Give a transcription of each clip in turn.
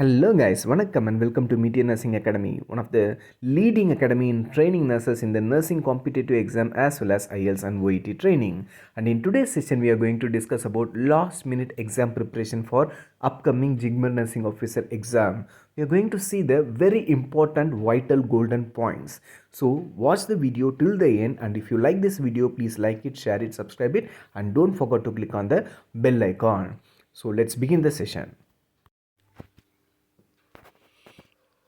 Hello guys, vanakkam and welcome to Meteor Nursing Academy, one of the leading academy in training nurses in the nursing competitive exam as well as IELTS and OET training. And in today's session, we are going to discuss about last minute exam preparation for upcoming JIPMER Nursing Officer exam. We are going to see the very important vital golden points. So watch the video till the end, and if you like this video, please like it, share it, subscribe it, and don't forget to click on the bell icon. So let's begin the session.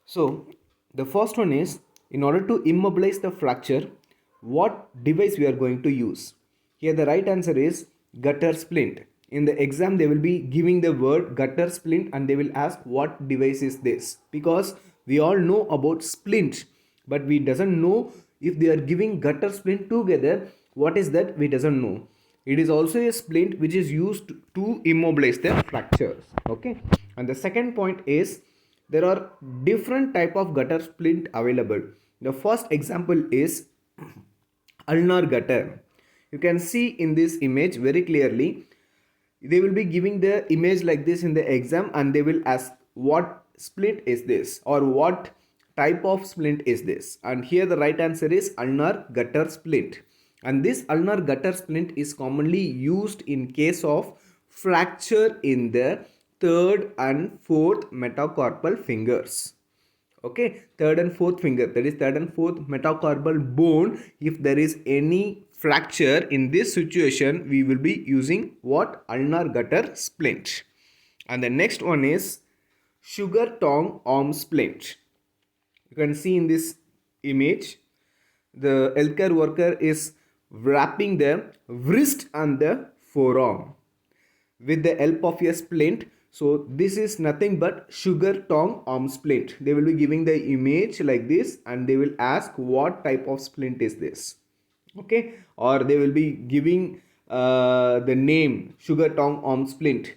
So the first one is, in order to immobilize the fracture, what device we are going to use? Here the right answer is gutter splint. In the exam they will be giving the word gutter splint and they will ask what device is this, because we all know about splint, but we doesn't know if they are giving gutter splint together, what is that we doesn't know. It is also a splint which is used to immobilize the fractures. Okay, and the second point is, there are different type of gutter splint available. The first example is ulnar gutter. You can see in this image very clearly. They will be giving the image like this in the exam and they will ask what splint is this or what type of splint is this, and here the right answer is ulnar gutter splint. And this ulnar gutter splint is commonly used in case of fracture in the third and fourth metacarpal fingers. Okay, third and fourth finger, that is third and fourth metacarpal bone. If there is any fracture in this situation, we will be using what? Ulnar gutter splint. And the next one is sugar tongue arm splint. You can see in this image, the healthcare worker is wrapping the wrist and the forearm with the help of a splint. So this is nothing but sugar tongue arm splint. They will be giving the image like this and they will ask what type of splint is this. Okay, or they will be giving the name sugar tongue arm splint.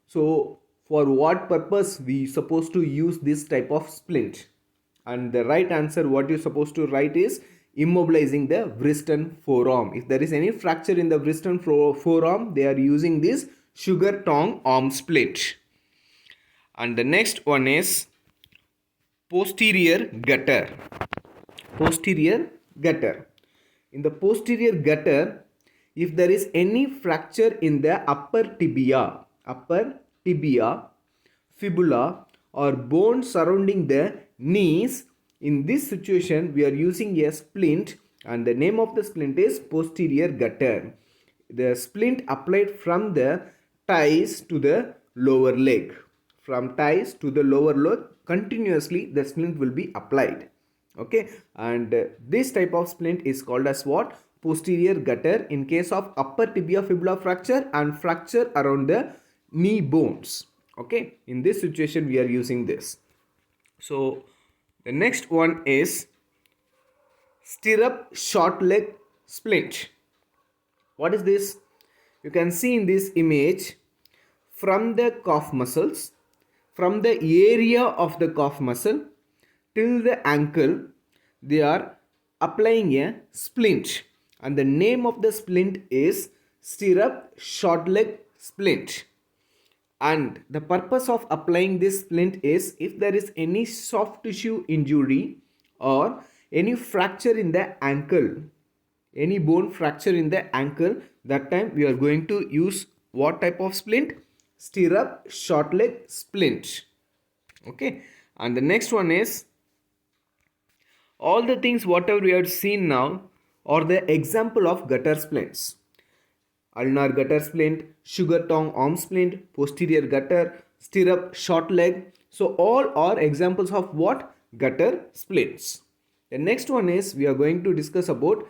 So for what purpose we supposed to use this type of splint? And the right answer what you're supposed to write is immobilizing the wrist and forearm. If there is any fracture in the wrist and forearm, they are using this sugar tongue arm splint. And the next one is posterior gutter. Posterior gutter. In the posterior gutter, if there is any fracture in the upper tibia, fibula, or bone surrounding the knees, in this situation we are using a splint, and the name of the splint is posterior gutter. The splint applied from the thighs to the lower leg. From thighs to the lower leg, continuously the splint will be applied. Okay, and this type of splint is called as what? Posterior gutter in case of upper tibia fibula fracture and fracture around the knee bones. Okay, in this situation we are using this. So the next one is stirrup short leg splint. What is this? You can see in this image, from the calf muscles, from the area of the calf muscle till the ankle, they are applying a splint, and the name of the splint is stirrup short leg splint. And the purpose of applying this splint is, if there is any soft tissue injury or any fracture in the ankle, any bone fracture in the ankle, that time we are going to use what type of splint? Stirrup short leg splint. Okay, and the next one is, all the things whatever we have seen now are the example of gutter splints. Ulnar gutter splint, sugar tongue arm splint, posterior gutter, stirrup short leg. So all are examples of what? Gutter splints. The next one is, we are going to discuss about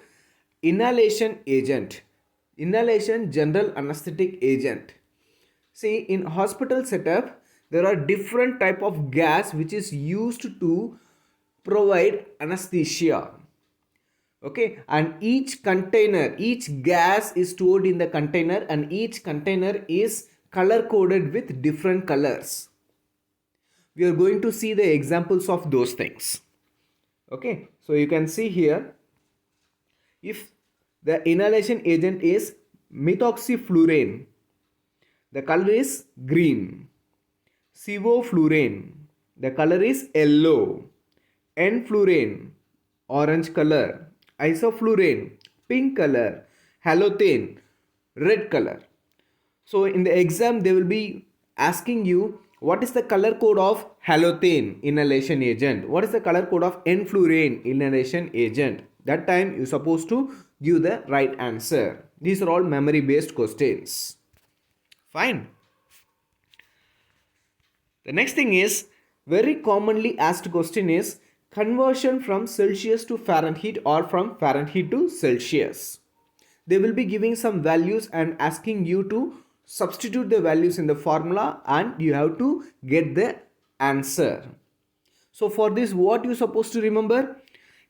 inhalation agent. Inhalation general anesthetic agent. See, in hospital setup, there are different type of gas which is used to provide anesthesia. Okay, and each container, each gas is stored in the container, and each container is color coded with different colors. We are going to see the examples of those things. Okay, so you can see here, if the inhalation agent is methoxyflurane, the color is green. Sevoflurane, the color is yellow. Enflurane, orange color. Isoflurane, pink color. Halothane, red color. So in the exam they will be asking you what is the color code of halothane inhalation agent, what is the color code of enflurane inhalation agent. That time you supposed to give the right answer. These are all memory based questions. Fine. The next thing is, very commonly asked question is conversion from Celsius to Fahrenheit or from Fahrenheit to Celsius. They will be giving some values and asking you to substitute the values in the formula and you have to get the answer. So for this, what you supposed to remember?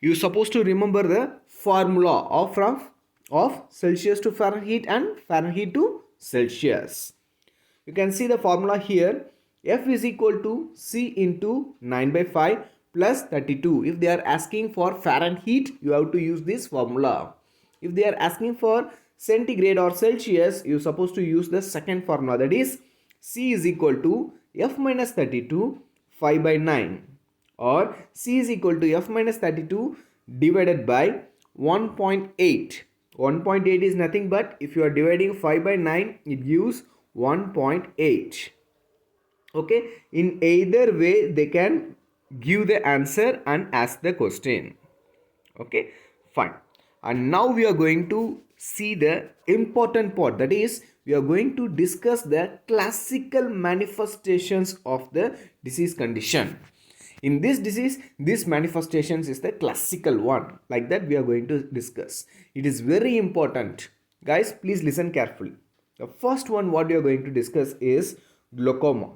You supposed to remember the formula of Celsius to Fahrenheit and Fahrenheit to Celsius. You can see the formula here. F is equal to C into 9 by 5 plus 32. If they are asking for Fahrenheit, you have to use this formula. If they are asking for centigrade or Celsius, you are supposed to use the second formula, that is C is equal to F minus 32 5 by 9, or C is equal to F minus 32 divided by 1.8. 1.8 is nothing but, if you are dividing 5 by 9, it gives 1.8. Okay, in either way they can give the answer and ask the question. Okay, fine. And now we are going to see the important part, that is we are going to discuss the classical manifestations of the disease condition. In this disease, this manifestations is the classical one, like that we are going to discuss. It is very important. Guys, please listen carefully. The first one what we are going to discuss is glaucoma.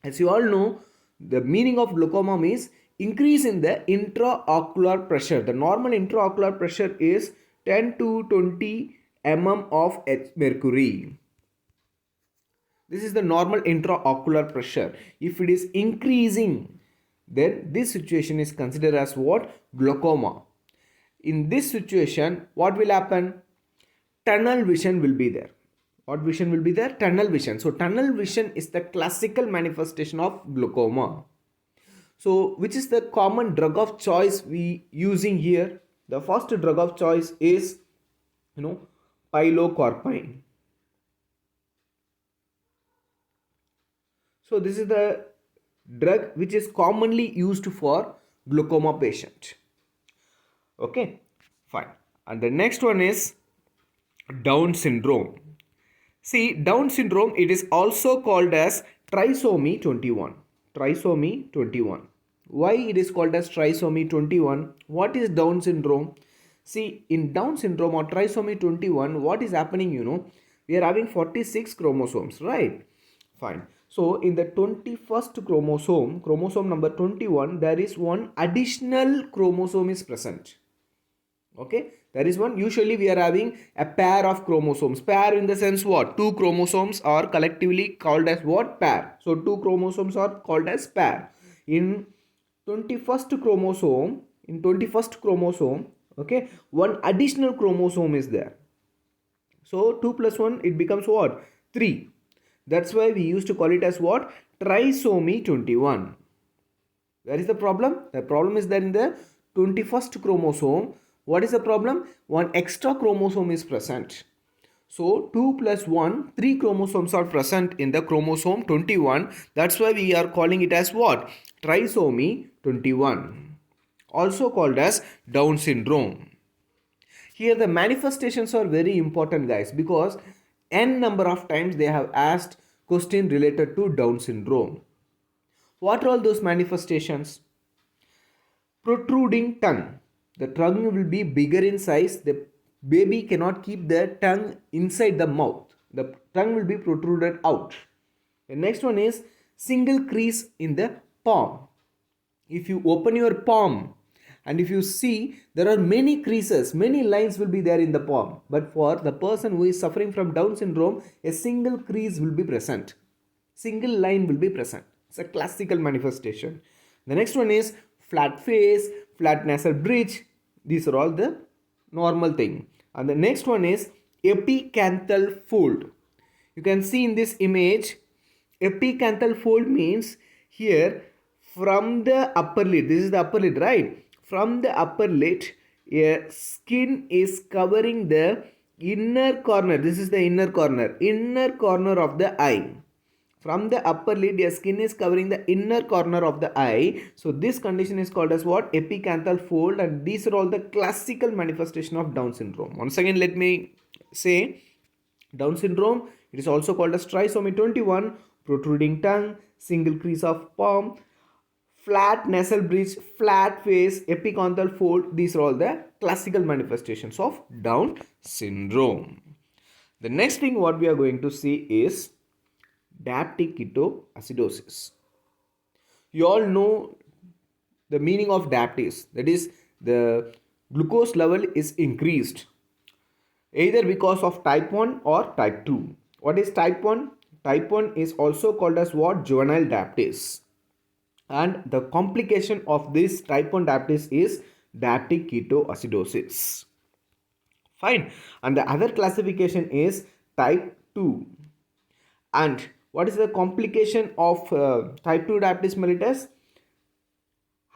As you all know, the meaning of glaucoma means increase in the intraocular pressure. The normal intraocular pressure is 10 to 20 mm of mercury. This is the normal intraocular pressure. If it is increasing, then this situation is considered as what? Glaucoma. In this situation, what will happen? Tunnel vision will be there. What vision will be there? Tunnel vision. So tunnel vision is the classical manifestation of glaucoma. So which is the common drug of choice we using here? The first drug of choice is, pilocarpine. So this is the drug which is commonly used for glaucoma patient. Okay, fine. And the next one is Down syndrome. See, Down syndrome, it is also called as trisomy 21. Trisomy 21. Why it is called as trisomy 21? What is Down syndrome? See, in Down syndrome or trisomy 21, what is happening, we are having 46 chromosomes, right? Fine. So, in the 21st chromosome, chromosome number 21, there is one additional chromosome is present. Okay, there is one. Usually we are having a pair of chromosomes. Pair in the sense what? Two chromosomes are collectively called as what? Pair. So two chromosomes are called as pair. In 21st chromosome, okay, one additional chromosome is there. So 2 plus 1, it becomes what? 3. That's why we used to call it as what? Trisomy 21. Where is the problem? The problem is that in the 21st chromosome, what is the problem? One extra chromosome is present. So 2 plus 1, 3 chromosomes are present in the chromosome 21. That's why we are calling it as what? Trisomy 21. Also called as Down syndrome. Here the manifestations are very important, guys, because n number of times they have asked question related to Down syndrome. What are all those manifestations? Protruding tongue. The tongue will be bigger in size. The baby cannot keep the tongue inside the mouth. The tongue will be protruded out. The next one is single crease in the palm. If you open your palm and if you see, there are many creases, many lines will be there in the palm. But for the person who is suffering from Down syndrome, a single crease will be present. Single line will be present. It's a classical manifestation. The next one is flat face, flat nasal bridge. These are all the normal thing. And the next one is epicanthal fold. You can see in this image, epicanthal fold means here from the upper lid. This is the upper lid, right? From the upper lid, a skin is covering the inner corner. This is the inner corner of the eye. From the upper lid, your skin is covering the inner corner of the eye. So this condition is called as what? Epicanthal fold, and these are all the classical manifestation of Down syndrome. Once again, let me say, Down syndrome, it is also called as trisomy 21, protruding tongue, single crease of palm, flat nasal bridge, flat face, epicanthal fold. These are all the classical manifestations of Down syndrome. The next thing what we are going to see is diabetic ketoacidosis. You all know the meaning of diabetes. That is, the glucose level is increased either because of type 1 or type 2. What is type 1? Type 1 is also called as what? Juvenile diabetes. And the complication of this type 1 diabetes is diabetic ketoacidosis. Fine. And the other classification is type 2. And what is the complication of type 2 diabetes mellitus?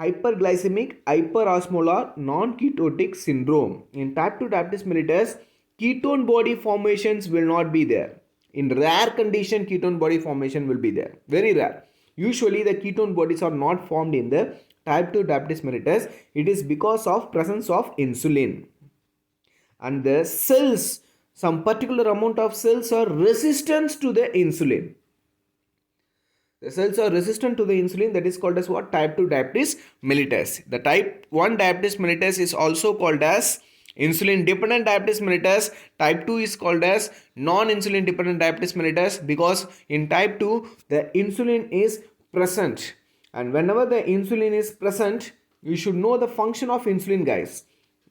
Hyperglycemic, hyperosmolar, non-ketotic syndrome. In type 2 diabetes mellitus, ketone body formations will not be there. In rare condition, ketone body formation will be there. Very rare. Usually the ketone bodies are not formed in the type 2 diabetes mellitus. It is because of presence of insulin. And the cells, some particular amount of cells are resistant to the insulin. The cells are resistant to the insulin, that is called as what? Type 2 diabetes mellitus. The type 1 diabetes mellitus is also called as insulin dependent diabetes mellitus. Type 2 is called as non-insulin dependent diabetes mellitus, because in type 2 the insulin is present. And whenever the insulin is present, you should know the function of insulin, guys.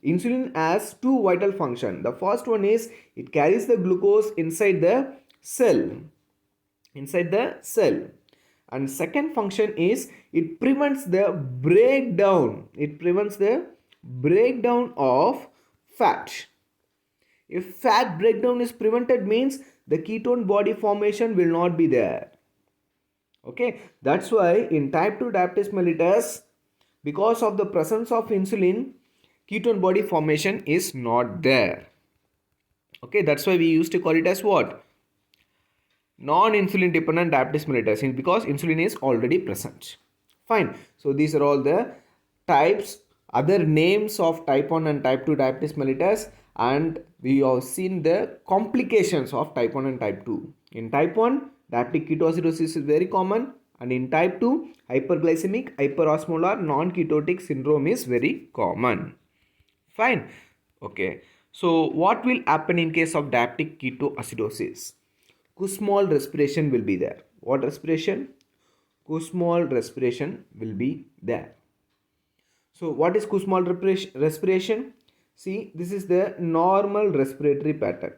Insulin has two vital functions. The first one is it carries the glucose inside the cell. And second function is it prevents the breakdown. Of fat. If fat breakdown is prevented, means the ketone body formation will not be there. Okay, that's why in type 2 diabetes mellitus, because of the presence of insulin, ketone body formation is not there. Okay, that's why we used to call it as what? Non-insulin dependent diabetes mellitus, because insulin is already present. Fine. So these are all the types, other names of type 1 and type 2 diabetes mellitus, and we have seen the complications of type 1 and type 2. In type 1, diabetic ketoacidosis is very common, and in type 2, hyperglycemic, hyperosmolar, non-ketotic syndrome is very common. Fine. Okay. So what will happen in case of diabetic ketoacidosis? Kussmaul respiration will be there. What respiration? Kussmaul respiration will be there. So what is Kussmaul respiration? See, this is the normal respiratory pattern.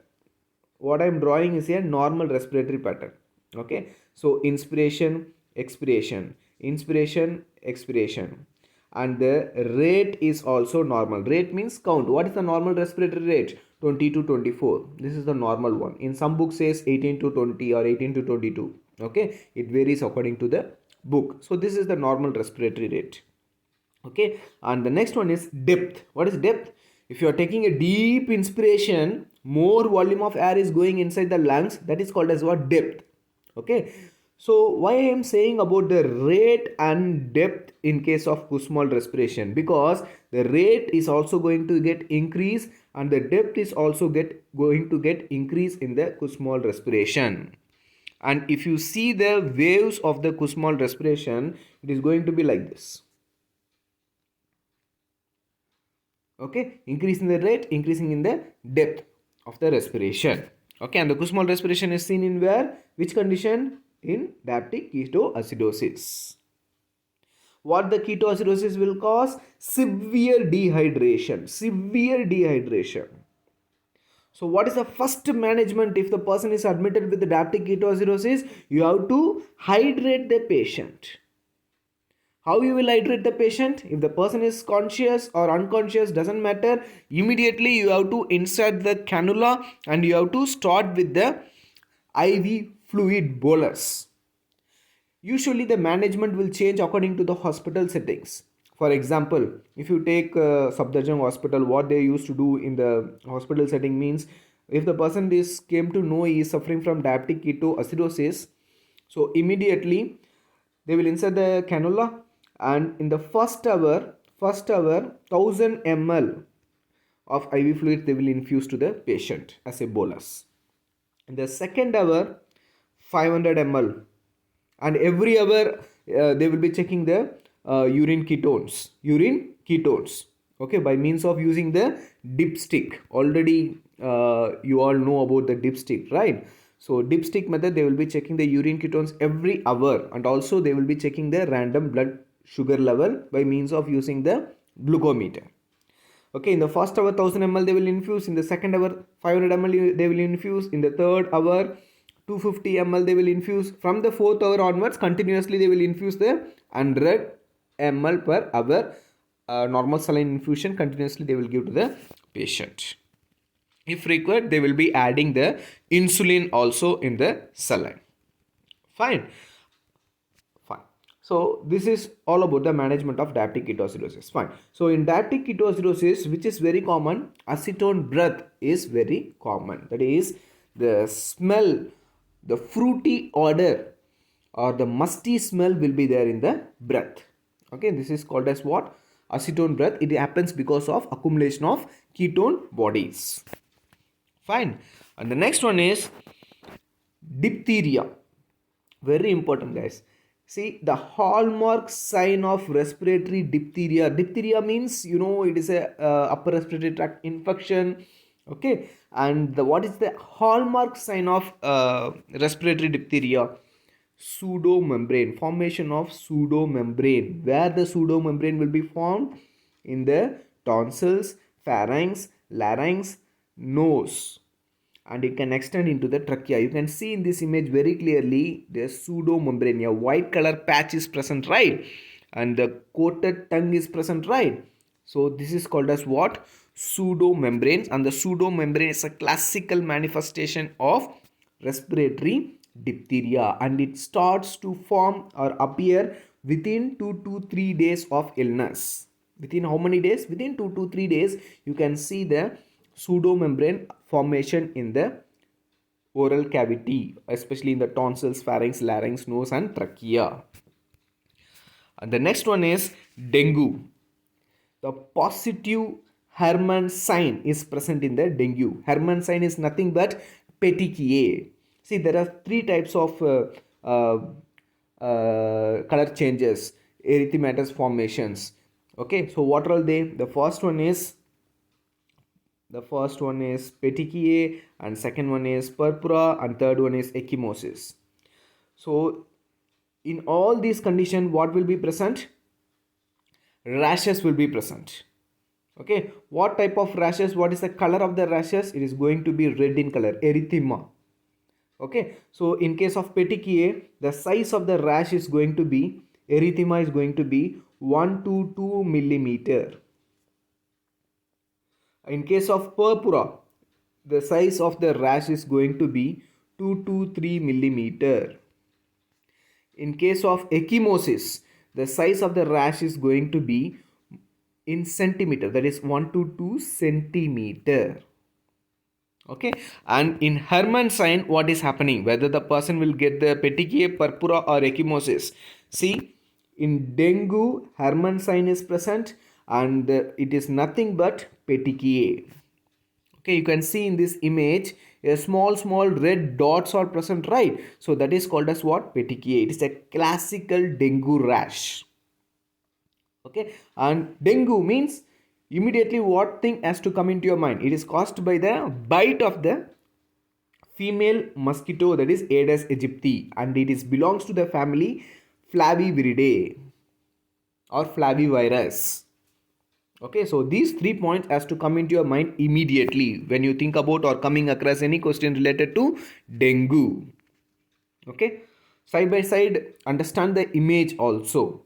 What I am drawing is a normal respiratory pattern. Okay. So inspiration, expiration, inspiration, expiration. And the rate is also normal. Rate means count. What is the normal respiratory rate? 20 to 24. This is the normal one. In some book says 18 to 20 or 18 to 22. Okay, it varies according to the book. So this is the normal respiratory rate. Okay, and the next one is depth. What is depth? If you are taking a deep inspiration, more volume of air is going inside the lungs. That is called as what? Depth. Okay. So why I am saying about the rate and depth in case of Kussmaul respiration? Because the rate is also going to get increase, and the depth is also going to get increase in the Kussmaul respiration. And if you see the waves of the Kussmaul respiration, it is going to be like this. Okay, increasing the rate, increasing in the depth of the respiration. Okay, and the Kussmaul respiration is seen in where? Which condition? In diabetic ketoacidosis. What the ketoacidosis will cause? Severe dehydration. So what is the first management if the person is admitted with the diabetic ketoacidosis? You have to hydrate the patient. How you will hydrate the patient? If the person is conscious or unconscious, doesn't matter. Immediately you have to insert the cannula and you have to start with the IV fluid bolus. Usually the management will change according to the hospital settings. For example, if you take Safdarjung hospital, what they used to do in the hospital setting means, if the person is came to know he is suffering from diabetic ketoacidosis, so immediately they will insert the cannula, and in the first hour 1000 ml of IV fluid they will infuse to the patient as a bolus. In the second hour 500 ml, and every hour they will be checking the urine ketones, okay, by means of using the dipstick. Already you all know about the dipstick, right? So dipstick method, they will be checking the urine ketones every hour, and also they will be checking the random blood sugar level by means of using the glucometer. Okay, in the first hour 1000 ml they will infuse, in the second hour 500 ml they will infuse, in the third hour 250 ml they will infuse, from the fourth hour onwards continuously they will infuse the 100 ml per hour normal saline infusion continuously they will give to the patient. If required, they will be adding the insulin also in the saline. Fine. So this is all about the management of diabetic ketoacidosis. Fine. So in diabetic ketoacidosis, which is very common, acetone breath is very common. That is, the smell, the fruity odor or the musty smell will be there in the breath. Okay, this is called as what? Acetone breath. It happens because of accumulation of ketone bodies. Fine. And the next one is diphtheria. Very important, guys. See, the hallmark sign of respiratory diphtheria. Diphtheria means, it is a upper respiratory tract infection. Okay. And what is the hallmark sign of respiratory diphtheria? Pseudomembrane. Formation of pseudomembrane. Where the pseudomembrane will be formed? In the tonsils, pharynx, larynx, nose, and it can extend into the trachea. You can see in this image very clearly the pseudomembrane. A white color patch is present, right? And the coated tongue is present, right? So this is called as what? Pseudomembranes. And the pseudomembrane is a classical manifestation of respiratory diphtheria, and it starts to form or appear within 2 to 3 days of illness. Within how many days? Within 2 to 3 days you can see the pseudomembrane formation in the oral cavity, especially in the tonsils, pharynx, larynx, nose and trachea. And the next one is dengue. The positive Hermann sign is present in the dengue. Hermann sign is nothing but petechiae. See, there are three types of color changes, erythematous formations. Okay, so what are they? The first one is petechiae, and second one is purpura, and third one is ecchymosis. So in all these conditions, what will be present? Rashes will be present. Okay, what type of rashes? What is the color of the rashes? It is going to be red in color, erythema. Okay, so in case of petechiae, the size of the rash is going to be, erythema is going to be 1 to 2 millimeter. In case of purpura, the size of the rash is going to be 2 to 3 millimeter. In case of ecchymosis, the size of the rash is going to be in centimeter, that is 1 to 2 centimeter. Okay, and in Hermann sign, what is happening? Whether the person will get the petechiae, purpura or ecchymosis. See, in dengue, Hermann sign is present, and it is nothing but petechiae. Okay, you can see in this image a small red dots are present, right? So that is called as what? Petechiae. It is a classical dengue rash. Okay, and dengue means, immediately what thing has to come into your mind? It is caused by the bite of the female mosquito, that is Aedes aegypti, and it belongs to the family Flaviviridae or Flavivirus. Okay, so these 3 points has to come into your mind immediately when you think about or coming across any question related to dengue. Okay, side by side, understand the image also.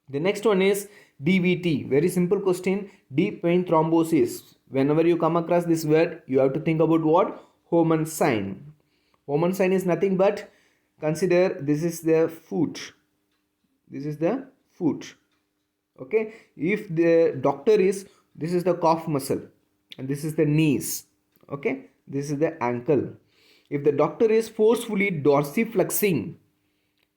The next one is DVT. Very simple question. Deep vein thrombosis. Whenever you come across this word, you have to think about what? Homan sign. Homan sign is nothing but Consider this is the foot. This is the foot. Okay, if the doctor is, this is the calf muscle and this is the knees. Okay, this is the ankle. If the doctor is forcefully dorsiflexing,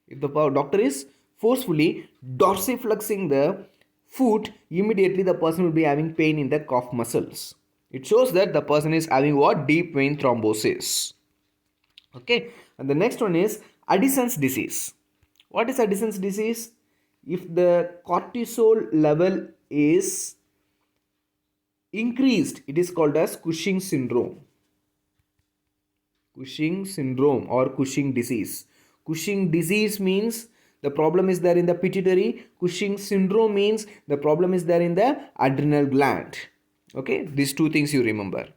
if the doctor is forcefully dorsiflexing the foot, immediately the person will be having pain in the calf muscles. It shows that the person is having what? Deep vein thrombosis. Okay, and the next one is Addisons disease. What is Addisons disease? If the cortisol level is increased, it is called as Cushing syndrome. Cushing syndrome or Cushing disease. Cushing disease means the problem is there in the pituitary. Cushing syndrome means the problem is there in the adrenal gland. Okay, these two things you remember.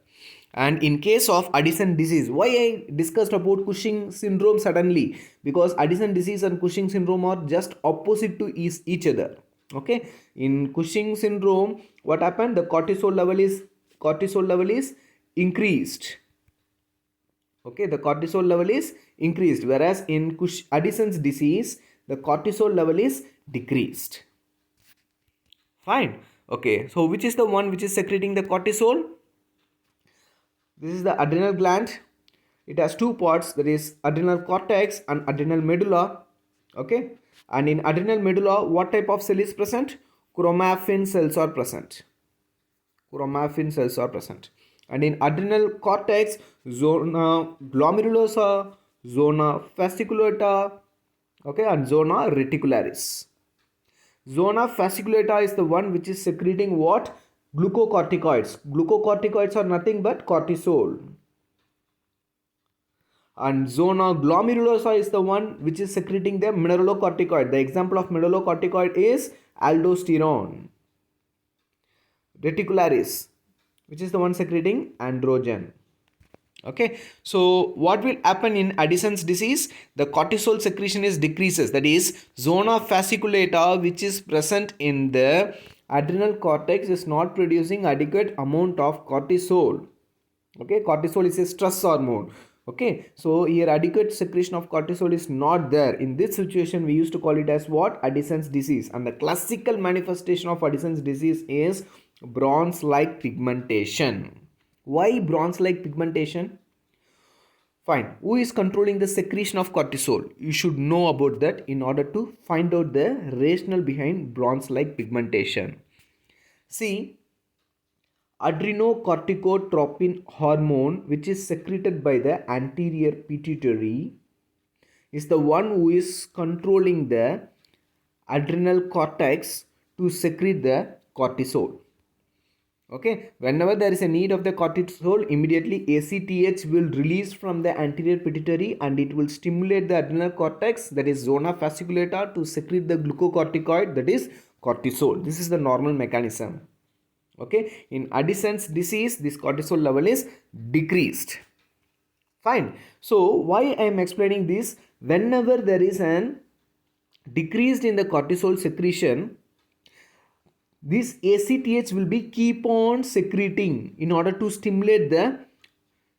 And in case of Addison disease, why I discussed about Cushing syndrome suddenly? Because Addison disease and Cushing syndrome are just opposite to each other. Okay, in Cushing syndrome, what happened? The cortisol level is increased. Okay, the cortisol level is increased, whereas in Addison's disease, the cortisol level is decreased. Fine. Okay, so which is the one which is secreting the cortisol? This is the adrenal gland. It has two parts, that is adrenal cortex and adrenal medulla. Okay, and in adrenal medulla, what type of cell is present? Chromaffin cells are present. Chromaffin cells are present. And in adrenal cortex, zona glomerulosa, zona fasciculata, okay, and zona reticularis. Zona fasciculata is the one which is secreting what? Glucocorticoids. Glucocorticoids are nothing but cortisol. And zona glomerulosa is the one which is secreting the mineralocorticoid. The example of mineralocorticoid is aldosterone. Reticularis, which is the one secreting androgen. Okay, so what will happen in Addison's disease? The cortisol secretion is decreases. That is, zona fasciculata, which is present in the adrenal cortex, is not producing adequate amount of cortisol. Okay, cortisol is a stress hormone. Okay, so here adequate secretion of cortisol is not there. In this situation, we used to call it as what? Addison's disease. And the classical manifestation of Addison's disease is bronze-like pigmentation. Why bronze-like pigmentation? Fine. Who is controlling the secretion of cortisol? You should know about that in order to find out the rationale behind bronze-like pigmentation. See, adrenocorticotropin hormone, which is secreted by the anterior pituitary, is the one who is controlling the adrenal cortex to secrete the cortisol. Okay, whenever there is a need of the cortisol, immediately ACTH will release from the anterior pituitary and it will stimulate the adrenal cortex, that is zona fasciculata, to secrete the glucocorticoid, that is cortisol. This is the normal mechanism. Okay, in Addison's disease, this cortisol level is decreased. Fine. So why I am explaining this? Whenever there is an decreased in the cortisol secretion, this ACTH will be keep on secreting in order to stimulate the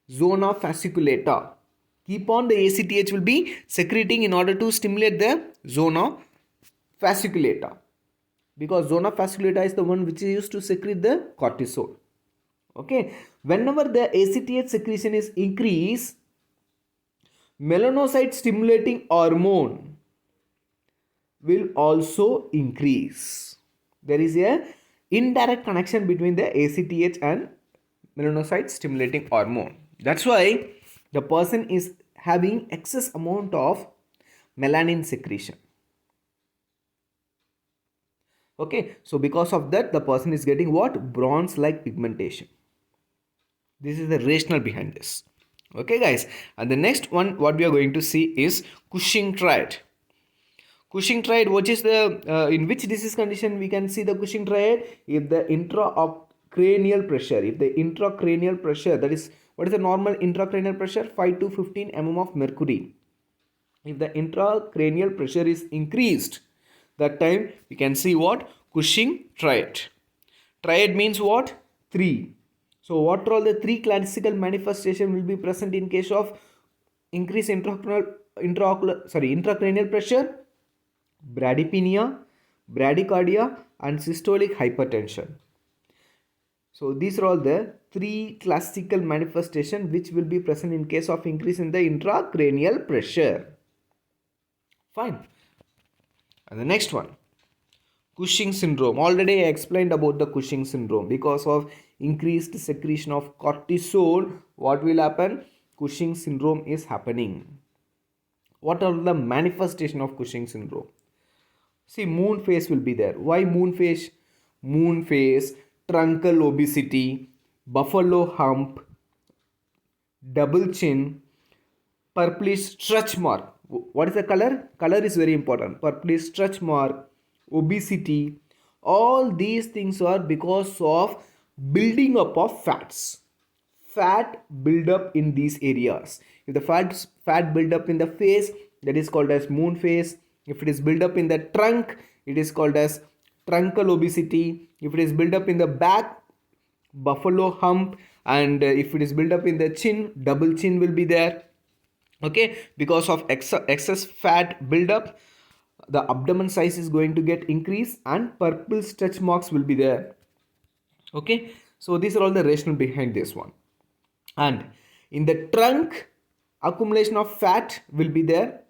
zona fasciculata. Keep on the ACTH will be secreting in order to stimulate the zona fasciculata. Because zona fasciculata is the one which is used to secrete the cortisol. Okay. Whenever the ACTH secretion is increased, melanocyte stimulating hormone will also increase. There is a indirect connection between the ACTH and melanocyte stimulating hormone. That's why the person is having excess amount of melanin secretion. Okay, so because of that, the person is getting what? Bronze-like pigmentation. This is the rationale behind this. Okay, guys. And the next one, what we are going to see is Cushing triad. Cushing triad, which is the in which disease condition we can see the Cushing triad? If the intracranial pressure, that is, what is the normal intracranial pressure? 5 to 15 mm of mercury. If the intracranial pressure is increased, that time we can see what? Cushing triad. Triad means what? 3. So what are all the 3 classical manifestations will be present in case of increased intracranial intracranial pressure, bradypnea, bradycardia, and systolic hypertension. So these are all the three classical manifestations which will be present in case of increase in the intracranial pressure. Fine. And the next one, Cushing syndrome. Already I explained about the Cushing syndrome. Because of increased secretion of cortisol, what will happen? Cushing syndrome is happening. What are the manifestation of Cushing syndrome? See, moon face will be there. Why moon face? Moon face, truncal obesity, buffalo hump, double chin, purplish stretch mark. What is the color? Color is very important. Purplish stretch mark, obesity. All these things are because of building up of fats. Fat build up in these areas. If the fat build up in the face, that is called as moon face. If it is build up in the trunk, it is called as truncal obesity. If it is build up in the back, buffalo hump. And if it is build up in the chin, double chin will be there. Okay, because of excess fat buildup, the abdomen size is going to get increased and purple stretch marks will be there. Okay, so these are all the rationale behind this one. And in the trunk, accumulation of fat will be there.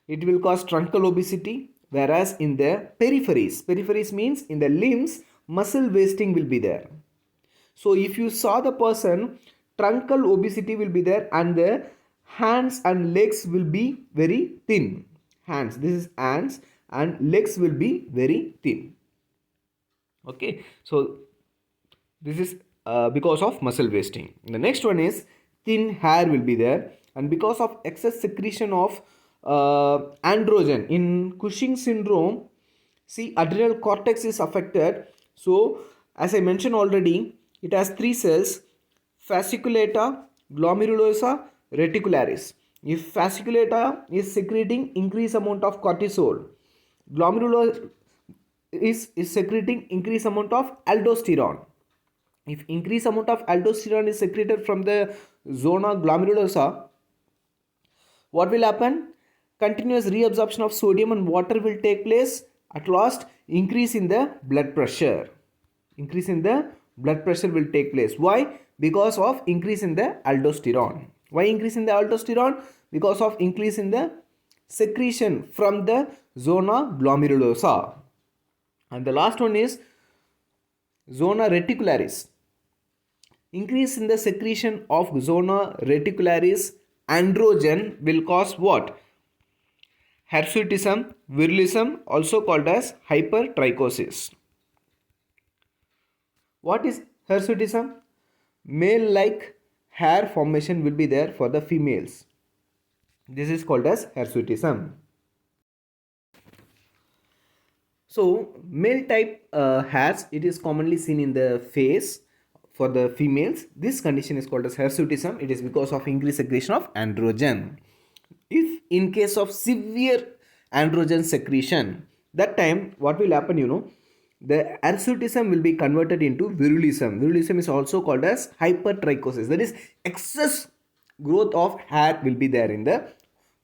It will cause truncal obesity. Whereas in the peripheries means in the limbs, muscle wasting will be there. So if you saw the person, truncal obesity will be there and the hands and legs will be very thin. Hands, this is hands, and legs will be very thin. Okay, so this is because of muscle wasting. The next one is thin hair will be there, and because of excess secretion of androgen in Cushing syndrome, see, adrenal cortex is affected. So as I mentioned already, it has three cells: fasciculata, glomerulosa, reticularis. If fasciculata is secreting increased amount of cortisol, glomerular is secreting increased amount of aldosterone. If increased amount of aldosterone is secreted from the zona glomerulosa, what will happen? Continuous reabsorption of sodium and water will take place. At last, increase in the blood pressure. Increase in the blood pressure will take place. Why? Because of increase in the aldosterone. Why increase in the aldosterone? Because of increase in the secretion from the zona glomerulosa. And the last one is zona reticularis. Increase in the secretion of zona reticularis androgen will cause what? Hirsutism, virilism, also called as hypertrichosis. What is hirsutism? Male-like hair formation will be there for the females. This is called as hirsutism. So male type hairs, it is commonly seen in the face for the females. This condition is called as hirsutism. It is because of increased secretion of androgen. If in case of severe androgen secretion, that time what will happen, the hirsutism will be converted into virilism. Virilism is also called as hypertrichosis. That is, excess growth of hair will be there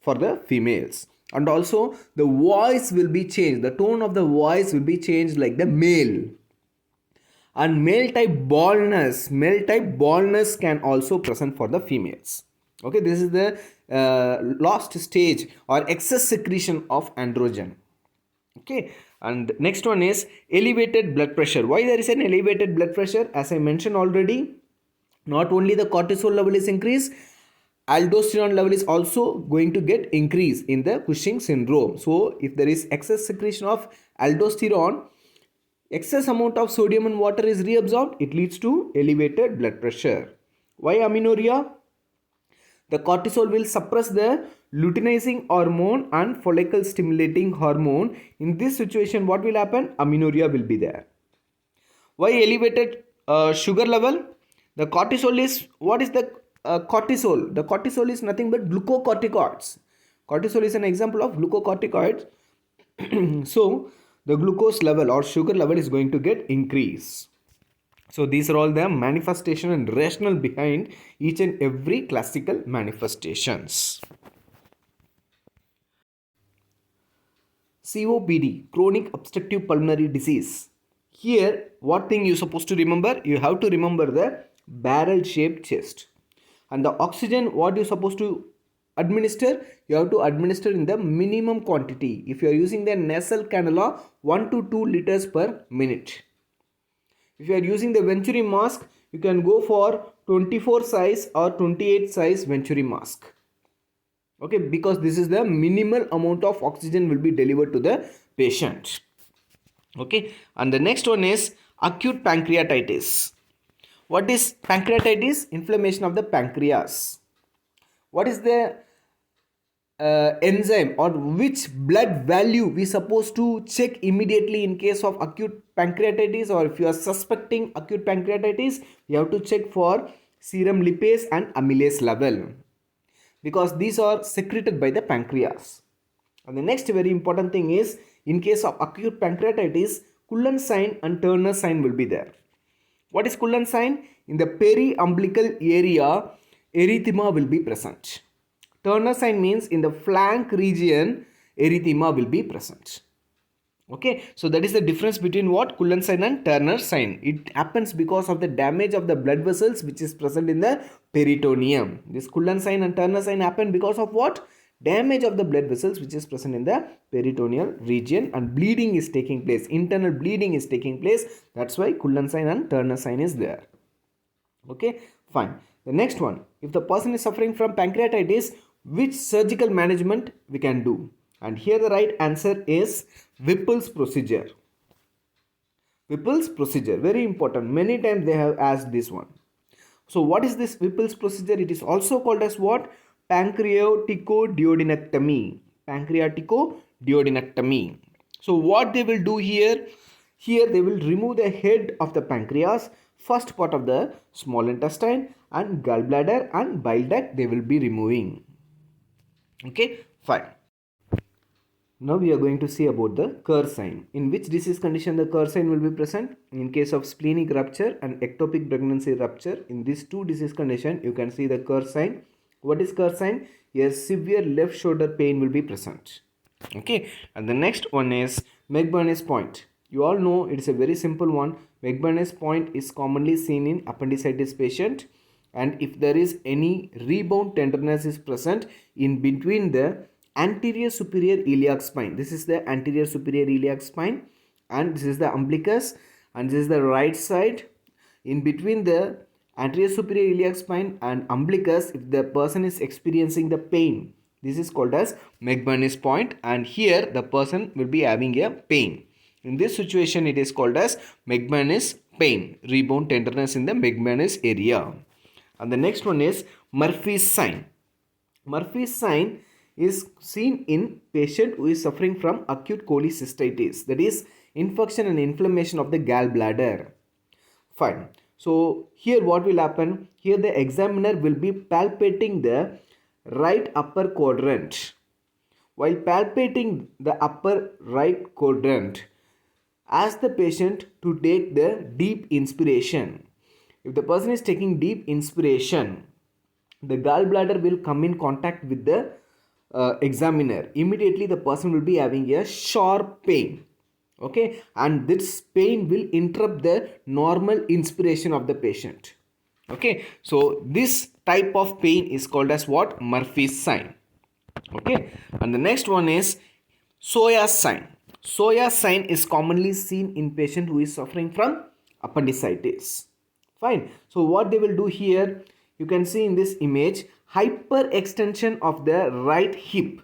for the females. And also the voice will be changed. The tone of the voice will be changed like the male. And male type baldness can also present for the females. Okay, this is the last stage or excess secretion of androgen. Okay, and next one is elevated blood pressure. Why there is an elevated blood pressure? As I mentioned already, not only the cortisol level is increased, aldosterone level is also going to get increased in the Cushing syndrome. So if there is excess secretion of aldosterone, excess amount of sodium and water is reabsorbed, it leads to elevated blood pressure. Why amenorrhea? The cortisol will suppress the luteinizing hormone and follicle stimulating hormone. In this situation, what will happen? Amenorrhea will be there. Why elevated sugar level? The cortisol is, what is the cortisol? The cortisol is nothing but glucocorticoids. Cortisol is an example of glucocorticoids. So the glucose level or sugar level is going to get increased. So these are all the manifestation and rationale behind each and every classical manifestations. COPD, chronic obstructive pulmonary disease. Here, what thing you supposed to remember? You have to remember the barrel-shaped chest. And the oxygen, what you supposed to administer? You have to administer in the minimum quantity. If you are using the nasal cannula, 1 to 2 liters per minute. If you are using the Venturi mask, you can go for 24 size or 28 size Venturi mask. Okay, because this is the minimal amount of oxygen will be delivered to the patient. Okay, and the next one is acute pancreatitis. What is pancreatitis? Inflammation of the pancreas. What is the enzyme or which blood value we supposed to check immediately in case of acute pancreatitis, or if you are suspecting acute pancreatitis, you have to check for serum lipase and amylase level, because these are secreted by the pancreas. And the next very important thing is, in case of acute pancreatitis, Cushing sign and Turner sign will be there. What is Cushing sign? In the periumbilical area, erythema will be present. Turner sign means in the flank region, erythema will be present. Okay, so that is the difference between what? Cushing sign and Turner sign. It happens because of the damage of the blood vessels which is present in the peritoneum. This Cushing sign and Turner sign happen because of what? Damage of the blood vessels which is present in the peritoneal region, and bleeding is taking place. Internal bleeding is taking place. That's why Cushing sign and Turner sign is there. Okay, fine. The next one, if the person is suffering from pancreatitis, which surgical management we can do? And here the right answer is Whipple's procedure. Whipple's procedure, very important. Many times they have asked this one. So what is this Whipple's procedure? It is also called as what? Pancreaticoduodenectomy. Pancreaticoduodenectomy. So what they will do here? Here they will remove the head of the pancreas, first part of the small intestine, and gallbladder and bile duct they will be removing. Okay, fine. Now we are going to see about the Cursine. In which disease condition the Cursine will be present? In case of splenic rupture and ectopic pregnancy rupture, in these two disease condition you can see the Cursine. What is Cursine? Here severe left shoulder pain will be present. Okay, and the next one is McBurney's point. You all know it is a very simple one. McBurney's point is commonly seen in appendicitis patient, and if there is any rebound tenderness is present in between the anterior superior iliac spine. This is the anterior superior iliac spine, and this is the umbilicus, and this is the right side. In between the anterior superior iliac spine and umbilicus, if the person is experiencing the pain, this is called as McBurney's point, and here the person will be having a pain. In this situation it is called as McBurney's pain, rebound tenderness in the McBurney's area. And the next one is Murphy's sign. Murphy's sign is seen in patient who is suffering from acute cholecystitis, that is infection and inflammation of the gallbladder. Fine. So here what will happen? Here the examiner will be palpating the right upper quadrant. While palpating the upper right quadrant, ask the patient to take the deep inspiration. If the person is taking deep inspiration, the gallbladder will come in contact with the examiner. Immediately the person will be having a sharp pain. Okay, and this pain will interrupt the normal inspiration of the patient. Okay, so this type of pain is called as what? Murphy's sign. Okay, and the next one is Soya sign. Soya sign is commonly seen in patient who is suffering from appendicitis. Fine. So what they will do here, you can see in this image, hyperextension of the right hip,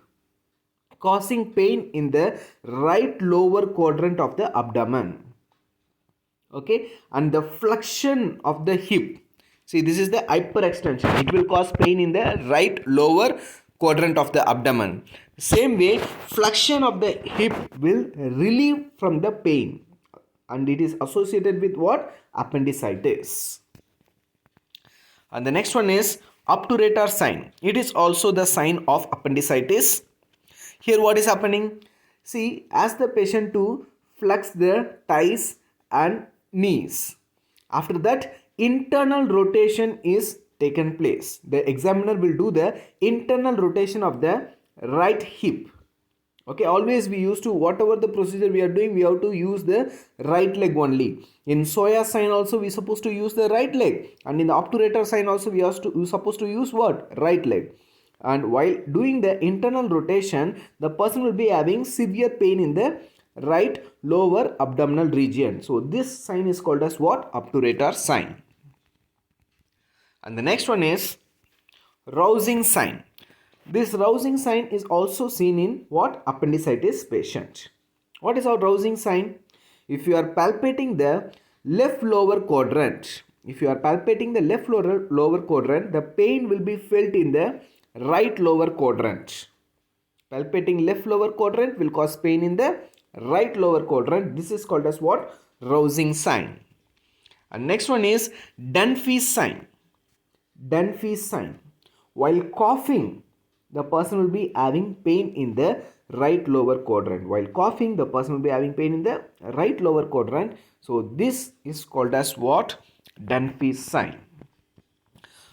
causing pain in the right lower quadrant of the abdomen. Okay, and the flexion of the hip. See, this is the hyperextension. It will cause pain in the right lower quadrant of the abdomen. Same way, flexion of the hip will relieve from the pain, and it is associated with what? Appendicitis. And the next one is obturator sign. It is also the sign of appendicitis. Here what is happening? See, ask the patient to flex their thighs and knees. After that, internal rotation is taken place. The examiner will do the internal rotation of the right hip. Okay, always we used to, whatever the procedure we are doing, we have to use the right leg only. In Soya Sign also we supposed to use the right leg, and in the obturator sign also we supposed to use what? Right leg. And while doing the internal rotation, the person will be having severe pain in the right lower abdominal region. So this sign is called as what? Obturator sign. And the next one is rousing sign. This rousing sign is also seen in what? Appendicitis patient. What is our rousing sign? If you are palpating the left lower quadrant, the pain will be felt in the right lower quadrant. Palpating left lower quadrant will cause pain in the right lower quadrant. This is called as what? Rousing sign. And next one is Dunphy's sign. Dunphy's sign. While coughing, the person will be having pain in the right lower quadrant. While coughing, the person will be having pain in the right lower quadrant. So this is called as what? Dunphy's sign.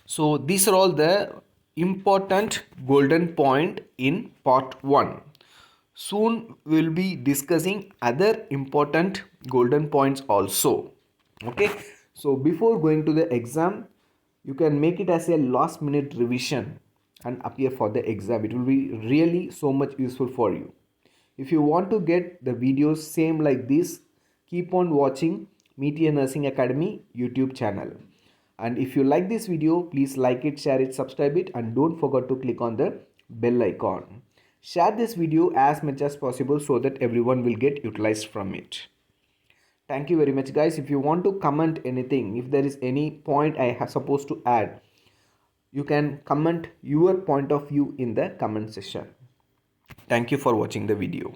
So these are all the important golden point in part 1. Soon we will be discussing other important golden points also. Okay, so before going to the exam, you can make it as a last minute revision and appear for the exam. It will be really so much useful for you. If you want to get the videos same like this, keep on watching Meteor Nursing Academy YouTube channel. And if you like this video, please like it, share it, subscribe it, and don't forget to click on the bell icon. Share this video as much as possible so that everyone will get utilized from it. Thank you very much, guys. If you want to comment anything, if there is any point I have supposed to add, you can comment your point of view in the comment section. Thank you for watching the video.